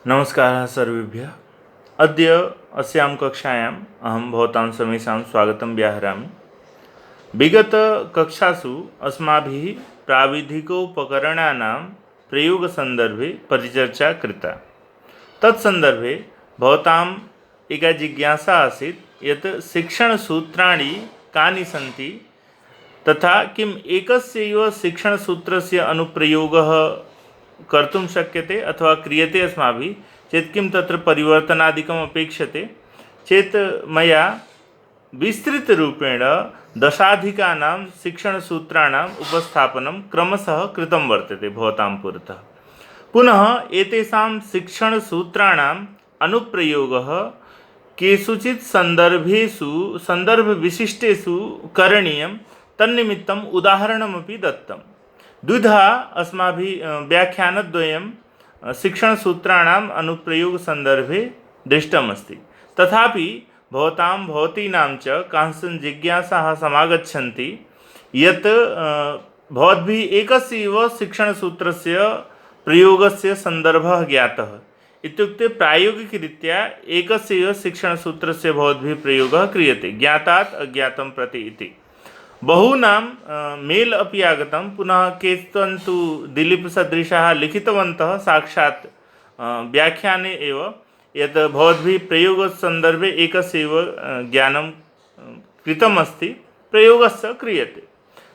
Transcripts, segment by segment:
नमस्कारः सर्वेभ्यः। अद्य अस्यां कक्षायाम् अहं भवतां सर्वेषां स्वागतं व्याहरामि। विगतकक्षासु अस्माभिः प्राविधिकोपकरणानां प्रयोगसन्दर्भे परिचर्चा कृता। तत्सन्दर्भे भवताम् एका जिज्ञासा आसीत् यत् शिक्षणसूत्राणि कानि सन्ति तथा किम् एकस्यैव शिक्षणसूत्रस्य अनुप्रयोगः कर्तुं शक्यते अथवा क्रियते अस्माभिः चेत् किं तत्र परिवर्तनादिकम् अपेक्षते चेत् मया विस्तृतरूपेण दशाधिकानां शिक्षणसूत्राणाम् उपस्थापनं क्रमशः कृतं वर्तते भवतां पुरतः। पुनः एतेषां शिक्षणसूत्राणाम् अनुप्रयोगः केषुचित् सन्दर्भविशिष्टेषु करणीयं, तन्निमित्तम् उदाहरणमपि दत्तं। द्विधा अस्माभिः व्याख्यानद्वयं शिक्षणसूत्राणाम् अनुप्रयोगसन्दर्भे दृष्टमस्ति। तथापि भवतीनां च कांश्चन जिज्ञासाः समागच्छन्ति यत् भवद्भिः एकस्य एव शिक्षणसूत्रस्य प्रयोगस्य सन्दर्भः ज्ञातः, इत्युक्ते प्रायोगिकरीत्या एकस्य एव शिक्षणसूत्रस्य भवद्भिः प्रयोगः क्रियते ज्ञातात् अज्ञातं प्रति इति। बहूनां मेल् अपि आगतं, पुनः केचन तु दिलीपसदृशाः लिखितवन्तः साक्षात् व्याख्याने एव यत् भवद्भिः प्रयोगसन्दर्भे एकस्य एव ज्ञानं कृतमस्ति, प्रयोगस्य क्रियते।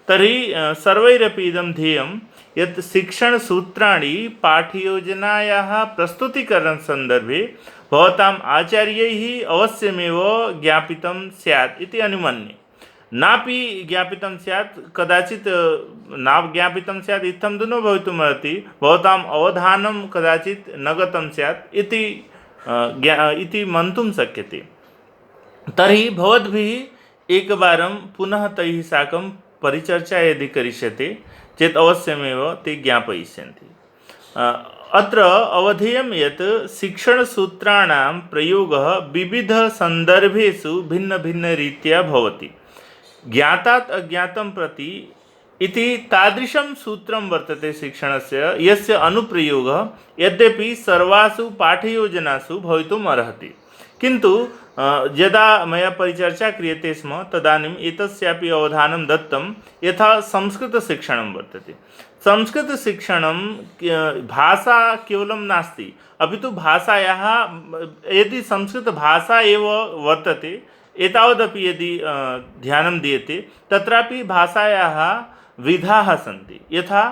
तर्हि सर्वैरपि इदं ध्येयं यत् शिक्षणसूत्राणि पाठयोजनायाः प्रस्तुतीकरणसन्दर्भे भवताम् आचार्यैः अवश्यमेव ज्ञापितं स्यात् इति अनुमन्ये। नापि ज्ञापितं स्यात्, कदाचित् न ज्ञापितं स्यात् इत्थं तु न भवितुमर्हति, भवताम् अवधानं कदाचित् न गतं स्यात् इति मन्तुं शक्यते। तर्हि भवद्भिः एकवारं पुनः तैः साकं परिचर्चा यदि करिष्यते चेत् अवश्यमेव ते ज्ञापयिष्यन्ति। अत्र अवधेयं यत् शिक्षणसूत्राणां प्रयोगः विविधसन्दर्भेषु भिन्नभिन्नरीत्या भवति। ज्ञातात् अज्ञातं प्रति इति तादृशं सूत्रं वर्तते शिक्षणस्य यस्य अनुप्रयोगः यद्यपि सर्वासु पाठयोजनासु भवितुम् अर्हति, किन्तु यदा मया परिचर्चा क्रियते स्म तदानीम् एतस्यापि अवधानं दत्तं यथा संस्कृतशिक्षणं वर्तते। संस्कृतशिक्षणं भाषा केवलं नास्ति, अपि तु भाषायाः यदि संस्कृतभाषा एव वर्तते एतावदपि यदि ध्यानं दीयते तत्रापि भाषायाः विधाः सन्ति, यथा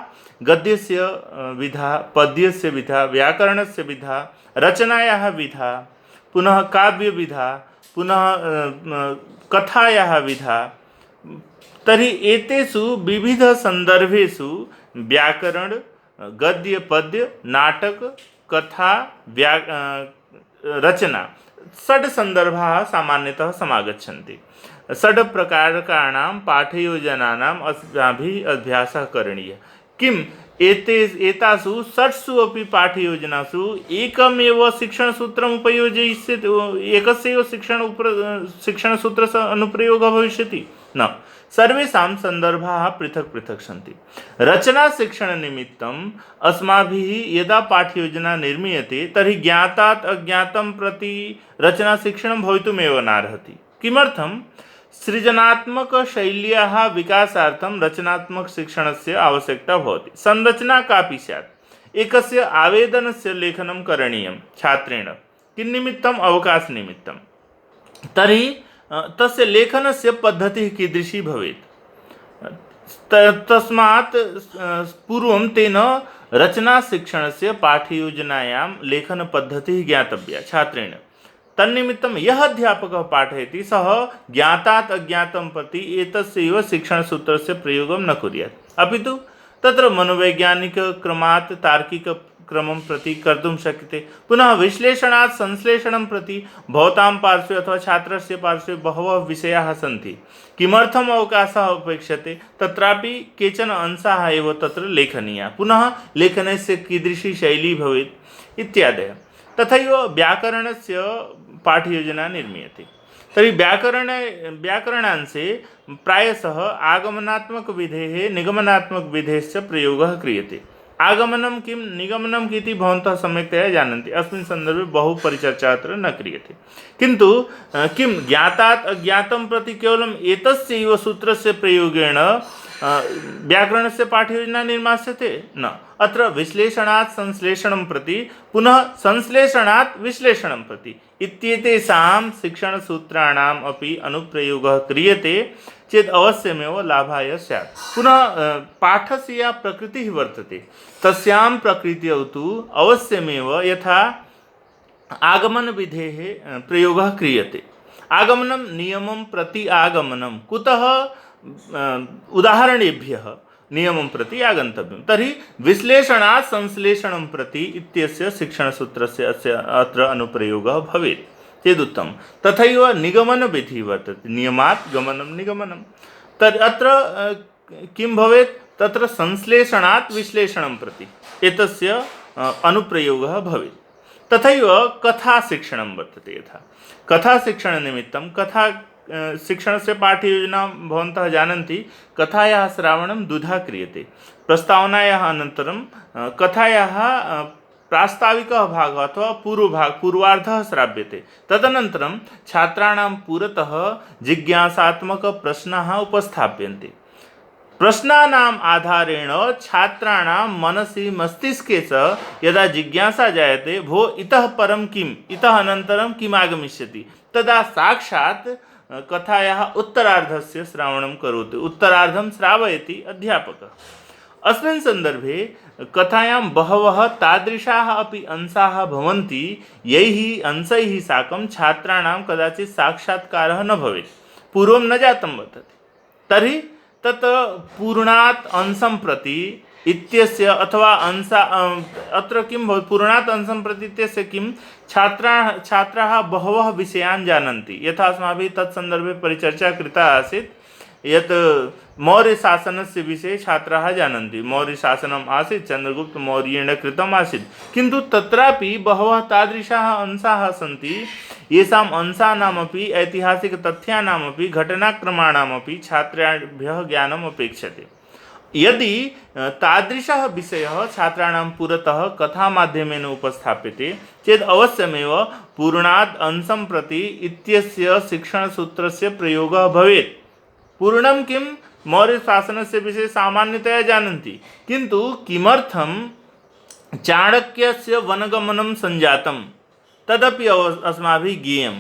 गद्यस्य विधा, पद्यस्य विधा, व्याकरणस्य विधा, रचनायाः विधा, पुनः काव्यविधा, पुनः कथायाः विधा। तर्हि एतेषु विविधसन्दर्भेषु व्याकरण, गद्य, पद्य, नाटक, कथा, रचना षड् सन्दर्भाः सामान्यतः समागच्छन्ति। षड् प्रकारकाणां पाठयोजनानाम् अस्माभिः अभ्यासः करणीयः। किम् एतासु षट्सु अपि पाठयोजनासु एकमेव शिक्षणसूत्रम् उपयोजयिष्यति, एकस्य एव शिक्षणसूत्रस्य अनुप्रयोगः भविष्यति न, सर्वेषां सन्दर्भाः पृथक् पृथक् सन्ति। रचनाशिक्षणनिमित्तम् अस्माभिः यदा पाठयोजना निर्मीयते तर्हि ज्ञातात् अज्ञातं प्रति रचनाशिक्षणं भवितुमेव नार्हति। किमर्थं? सृजनात्मकशैल्याः विकासार्थं रचनात्मकशिक्षणस्य आवश्यकता भवति। संरचना कापि स्यात्, एकस्य आवेदनस्य लेखनं करणीयं छात्रेण, किन्निमित्तम्? अवकाशनिमित्तं। तर्हि तस्य लेखनस्य पद्धतिः कीदृशी भवेत्? तस्मात् पूर्वं तेन रचनाशिक्षणस्य पाठयोजनायां लेखनपद्धतिः ज्ञातव्या छात्रेण। तन्निमित्तं यः अध्यापकः पाठयति सः ज्ञातात् अज्ञातं प्रति एतस्यैव शिक्षणसूत्रस्य प्रयोगं न कुर्यात्, अपि तु तत्र मनोवैज्ञानिकक्रमात् तार्किकक्रमं प्रति कर्तुं शक्यते। पुनः विश्लेषणात् संश्लेषणं प्रति भवतां पार्श्वे अथवा छात्रस्य पार्श्वे बहवः विषयाः सन्ति। किमर्थम् अवकाशः अपेक्षते? तत्रापि केचन अंशाः एव तत्र लेखनीयाः, पुनः लेखनस्य कीदृशी शैली भवेत् इत्यादयः। तथैव व्याकरणस्य पाठयोजना निर्मीयते। तर्हि व्याकरणांशे प्रायशः आगमनात्मकविधेः निगमनात्मकविधेश्च प्रयोगः क्रियते। आगमनं किं निगमनं किति भवन्तः सम्यक्तया जानन्ति। अस्मिन् सन्दर्भे बहु परिचर्चा अत्र न क्रियते। किन्तु किं ज्ञातात् अज्ञातं प्रति केवलम् एतस्यैव सूत्रस्य प्रयोगेण व्याकरणस्य पाठयोजना निर्मास्यते न। अत्र विश्लेषणात् संश्लेषणं प्रति पुनः संश्लेषणात् विश्लेषणं प्रति इत्येतेषां शिक्षणसूत्राणाम् अपि अनुप्रयोगः क्रियते चेत् अवश्यमेव लाभाय स्यात्। पुनः पाठस्य या प्रकृतिः वर्तते तस्यां प्रकृत्यौ तु अवश्यमेव यथा आगमनविधेः प्रयोगः क्रियते। आगमनं नियमं प्रति आगमनं कुतः उदाहरणेभ्यः नियमं प्रति आगन्तव्यं तर्हि विश्लेषणात् संश्लेषणं प्रति इत्यस्य शिक्षणसूत्रस्य अस्य अत्र अनुप्रयोगः भवेत् चेदुत्तमं। तथैव निगमनविधिः वर्तते नियमात् गमनं निगमनं अत्र किं भवेत् तत्र संश्लेषणात् विश्लेषणं प्रति एतस्य अनुप्रयोगः भवेत्। तथैव कथाशिक्षणं वर्तते। यथा कथाशिक्षणनिमित्तं कथा शिक्षणस्य पाठयोजना भवन्तः जानन्ति। कथायाः श्रावणं द्विधा क्रियते। प्रस्तावनायाः अनन्तरं कथायाः प्रास्ताविकः भागः अथवा पूर्वार्धः श्राव्यते। तदनन्तरं छात्राणां पुरतः जिज्ञासात्मकप्रश्नाः उपस्थाप्यन्ते। प्रश्नानाम् आधारेण छात्राणां मनसि मस्तिष्के च यदा जिज्ञासा जायते भो इतः परं किम् इतः अनन्तरं किम् आगमिष्यति तदा साक्षात् कथायाः उत्तरार्धस्य श्रावणं करोति। उत्तरार्धं श्रावयति अध्यापकः। अस्मिन् सन्दर्भे कथायां बहवः तादृशाः अपि अंशाः भवन्ति यैः अंशैः साकं छात्राणां कदाचित् साक्षात्कारः न भवेत्, पूर्वं न जातं वर्तते। तर्हि तत् पूर्णात् अंशं प्रति इत्यस्य अथवा अत्र किं भवति पूर्णात् अंशं प्रति इत्यस्य किं छात्राः बहवः विषयान् जानन्ति। यथा अस्माभिः तत्सन्दर्भे परिचर्चा कृता आसीत् यत् मौर्यशासनस्य विषये छात्राः जानन्ति। मौर्यशासनम् आसीत् चन्द्रगुप्तमौर्येण कृतम् आसीत्, किन्तु तत्रापि बहवः तादृशाः अंशाः सन्ति येषाम् अंशानामपि ऐतिहासिकतथ्यानामपि घटनाक्रमाणामपि छात्रेभ्यः ज्ञानम् अपेक्षते। यदि तादृशः विषयः छात्राणां पुरतः कथामाध्यमेन उपस्थाप्यते चेत् अवश्यमेव पूर्णात् अंशं प्रति इत्यस्य शिक्षणसूत्रस्य प्रयोगः भवेत्। पूर्णं किं मौर्यशासनस्य विषये सामान्यतया जानन्ति, किन्तु किमर्थं चाणक्यस्य वनगमनं सञ्जातं तदपि अस्माभिः ज्ञेयं।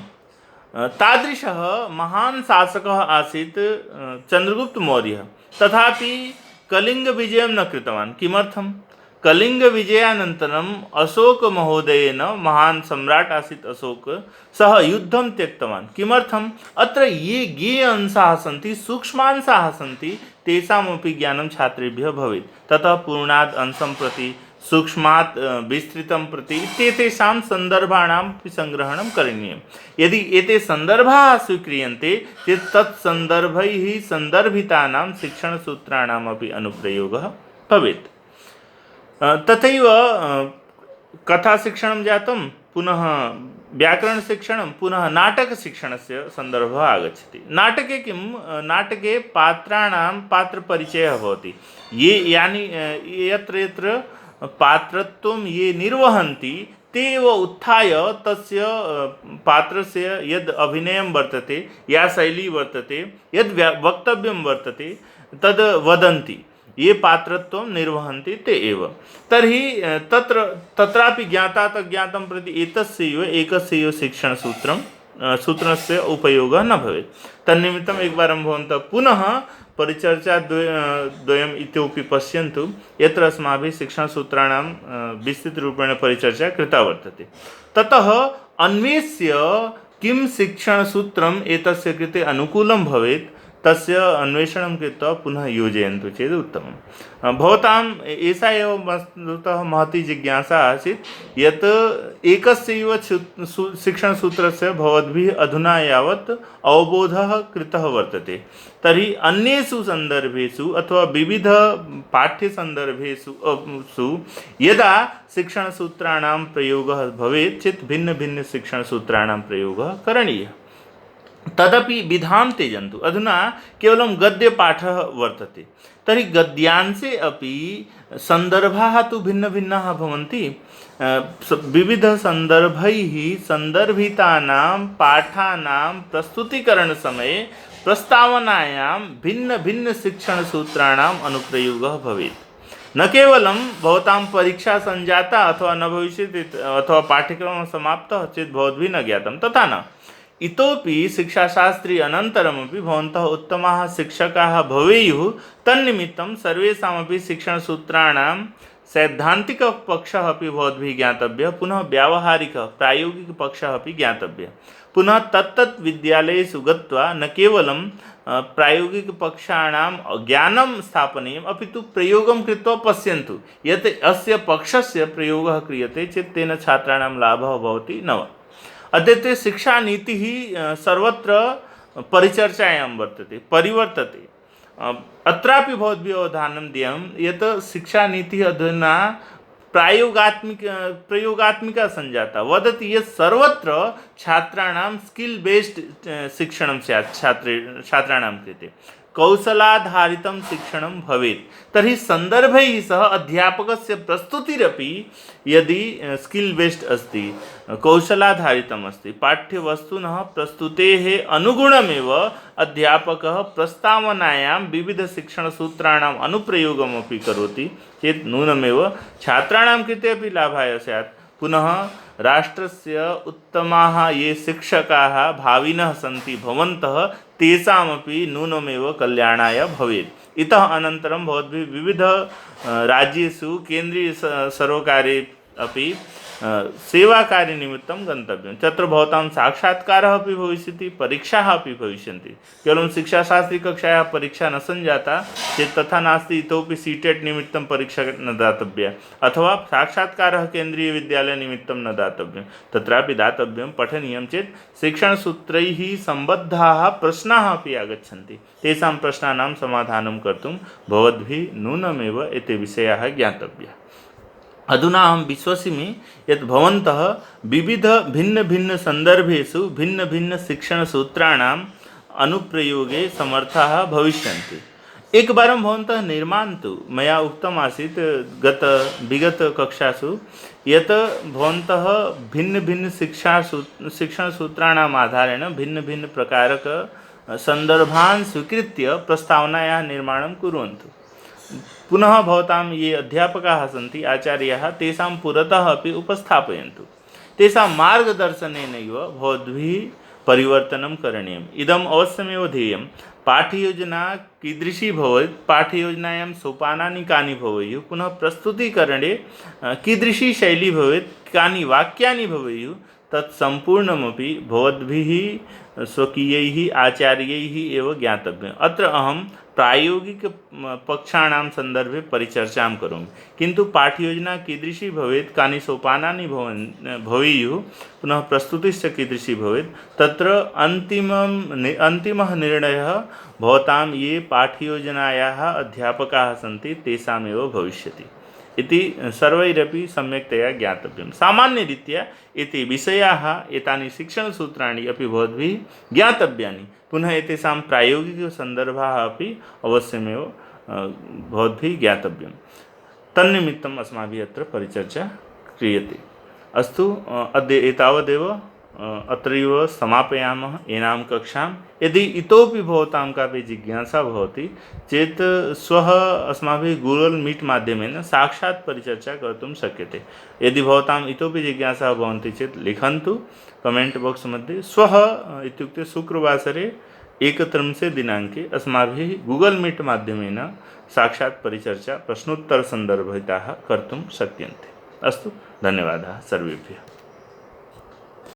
तादृशः महान् शासकः आसीत् चन्द्रगुप्तमौर्यः, तथापि कलिङ्गविजयं न कृतवान्। किमर्थं? कलिङ्गविजयानन्तरम् अशोकमहोदयेन महान् सम्राट् आसीत् अशोक, सः युद्धं त्यक्तवान्। किमर्थम्? अत्र ये ज्ञेय अंशाः सन्ति सूक्ष्मांशाः सन्ति तेषामपि ज्ञानं छात्रेभ्यः भवेत्। ततः पूर्णात् अंशं प्रति सूक्ष्मात् विस्तृतं प्रति इत्येतेषां सन्दर्भाणां सङ्ग्रहणं करणीयं। यदि एते सन्दर्भाः स्वीक्रियन्ते चेत् तत्सन्दर्भैः सन्दर्भितानां शिक्षणसूत्राणामपि अनुप्रयोगः भवेत्। तथैव कथाशिक्षणं जातं, पुनः व्याकरणशिक्षणं, पुनः नाटकशिक्षणस्य सन्दर्भः आगच्छति। नाटके किं? नाटके पात्राणां पात्रपरिचयः भवति। यत्र यत्र पात्रत्वं ये निर्वहन्ति ते एव उत्थाय तस्य पात्रस्य यद् अभिनयं वर्तते, या शैली वर्तते, यद् वक्तव्यं वर्तते तद् वदन्ति। ये पात्रत्वं निर्वहन्ति ते एव। तर्हि तत्रापि ज्ञातात् अज्ञातं प्रति एतस्यैव एकस्यैव सूत्रस्य उपयोगः न भवेत्। तन्निमित्तम् एकवारं भवन्तः पुनः परिचर्चा द्वयम् इतोपि पश्यन्तु, यत्र अस्माभिः शिक्षणसूत्राणां विस्तृतरूपेण परिचर्चा कृता वर्तते। ततः अन्वेष्य किं शिक्षणसूत्रम् एतस्य कृते अनुकूलं भवेत् तस्य अन्वेषणं कृत्वा पुनः योजयन्तु चेत् उत्तमं। भवताम् एषा एव वस्तुतः महती जिज्ञासा आसीत् यत् एकस्यैव शिक्षणसूत्रस्य भवद्भिः अधुना यावत् अवबोधः कृतः वर्तते। तर्हि अन्येषु सन्दर्भेषु अथवा विविध पाठ्यसन्दर्भेषु यदा शिक्षणसूत्राणां प्रयोगः भवेत् चेत् भिन्नभिन्नशिक्षणसूत्राणां प्रयोगः करणीयः। तदपि विधां त्यजन्तु। अधुना केवलं गद्यपाठः वर्तते, तर्हि गद्यांशे अपि सन्दर्भाः तु भिन्नभिन्नाः भवन्ति। विविधसन्दर्भैः सन्दर्भितानां पाठानां प्रस्तुतीकरणसमये प्रस्तावनायां भिन्नभिन्नशिक्षणसूत्राणाम् अनुप्रयोगः भवेत्। न केवलं भवतां परीक्षा संजाता अथवा न भविष्यति अथवा पाठ्यक्रमः समाप्तः चेत् भवद्भिः न ज्ञातं, तथा न। इतोपि शिक्षाशास्त्री अनन्तरमपि भवन्तः उत्तमाः शिक्षकाः भवेयुः। तन्निमित्तं सर्वेषामपि शिक्षणसूत्राणां सैद्धान्तिकपक्षः अपि भवद्भिः ज्ञातव्यः, पुनः व्यावहारिकः प्रायोगिकपक्षः अपि ज्ञातव्यः। पुनः तत्तत् विद्यालयेषु गत्वा न केवलं प्रायोगिकपक्षाणां ज्ञानं स्थापनीयम्, अपि तु प्रयोगं कृत्वा पश्यन्तु। यत् अस्य पक्षस्य प्रयोगः क्रियते चेत् तेन छात्राणां लाभः भवति न वा। अद्यत्वे शिक्षानीतिः सर्वत्र परिचर्चायां वर्तते, परिवर्तते। अत्रापि भवद्भिः अवधानं देयं यत् शिक्षानीतिः अधुना प्रयोगात्मिका संजाता। वदति यत् सर्वत्र छात्राणां स्किल बेस्ड शिक्षणं स्यात्। छात्राणां कृते कौशलाधारितं शिक्षणं भवेत्। तर्हि सन्दर्भैः सह अध्यापकस्य प्रस्तुतिरपि यदि स्किल बेस्ड अस्ति, कौशलाधारितम् अस्ति, पाठ्यवस्तुनः प्रस्तुतेः अनुगुणमेव अध्यापकः प्रस्तावनायां विविधशिक्षणसूत्राणाम् अनुप्रयोगमपि करोति चेत् नूनमेव छात्राणां कृते अपि लाभाय स्यात्। पुनः राष्ट्रस्य उत्तमाः ये शिक्षकाः भाविनः सन्ति भवन्तः, तेषामपि नूनमेव कल्याणाय भवेत्। इतः अनन्तरं भवद्भिः विविध राज्येषु केन्द्रीय सर्वकारे अपि सेवाकार्यनिमित्तं गन्तव्यं। तत्र भवतां साक्षात्कारः अपि भविष्यति, परीक्षाः अपि भविष्यन्ति। केवलं शिक्षाशास्त्रिकक्षायाः परीक्षा न सञ्जाता चेत् तथा नास्ति, इतोपि सीटेट् निमित्तं परीक्षा न दातव्या, अथवा साक्षात्कारः केन्द्रीयविद्यालयनिमित्तं न दातव्यं, तत्रापि दातव्यं। पठनीयं चेत् शिक्षणसूत्रैः सम्बद्धाः प्रश्नाः अपि आगच्छन्ति, तेषां प्रश्नानां समाधानं कर्तुं भवद्भिः नूनमेव एते विषयाः ज्ञातव्याः। अधुना अहं विश्वसिमि यत् भवन्तः विविध भिन्नभिन्नसन्दर्भेषु भिन्नभिन्नशिक्षणसूत्राणाम् अनुप्रयोगे समर्थाः भविष्यन्ति। एकवारं भवन्तः निर्मान्तु। मया उक्तमासीत् विगतकक्षासु यत् भवन्तः शिक्षणसूत्राणाम् आधारेण भिन्नभिन्नप्रकारकसन्दर्भान् स्वीकृत्य प्रस्तावनायाः निर्माणं कुर्वन्तु। पुनः भवतां ये अध्यापकाः सन्ति, आचार्याः, तेषां पुरतः अपि उपस्थापयन्तु। तेषां मार्गदर्शनेनैव भवद्भिः परिवर्तनं करणीयम्। इदम् अवश्यमेव ध्येयं। पाठयोजना कीदृशी भवेत्, पाठयोजनायां सोपानानि कानि भवेयुः, पुनः प्रस्तुतीकरणे कीदृशी शैली भवेत्, कानि वाक्यानि भवेयुः, तत् सम्पूर्णमपि भवद्भिः स्वकीयैः आचार्यैः एव ज्ञातव्यम्। अत्र अहं प्रायोगिकपक्षाणां सन्दर्भे परिचर्चां करोमि, किन्तु पाठयोजना कीदृशी भवेत्, कानि सोपानानि भवेयुः, पुनः प्रस्तुतिश्च कीदृशी भवेत्, तत्र अन्तिमः निर्णयः भवतां ये पाठयोजनायाः अध्यापकाः सन्ति तेषामेव भविष्यति इति सर्वैरपि सम्यक्तया ज्ञातव्यं। सामान्यरीत्या एते विषयाः, एतानि शिक्षणसूत्राणि अपि भवद्भिः ज्ञातव्यानि। पुनः एतेषां प्रायोगिकसन्दर्भाः अपि अवश्यमेव भवद्भिः ज्ञातव्यं। तन्निमित्तम् अस्माभिः अत्र परिचर्चा क्रियते। अस्तु, अद्य एतावदेव। अत्रैव समापयामः एनां कक्षां। यदि इतोपि भवतां कापि जिज्ञासा भवति चेत् श्वः अस्माभिः गूगल् मीट् माध्यमेन साक्षात् परिचर्चा कर्तुं शक्यते। यदि भवताम् इतोपि जिज्ञासाः भवन्ति चेत् लिखन्तु कमेण्ट् बाक्स् मध्ये। श्वः इत्युक्ते शुक्रवासरे 31 दिनाङ्के अस्माभिः गूगल् मीट् माध्यमेन साक्षात् परिचर्चा प्रश्नोत्तरसन्दर्भिताः कर्तुं शक्यन्ते। अस्तु, धन्यवादाः सर्वेभ्यः।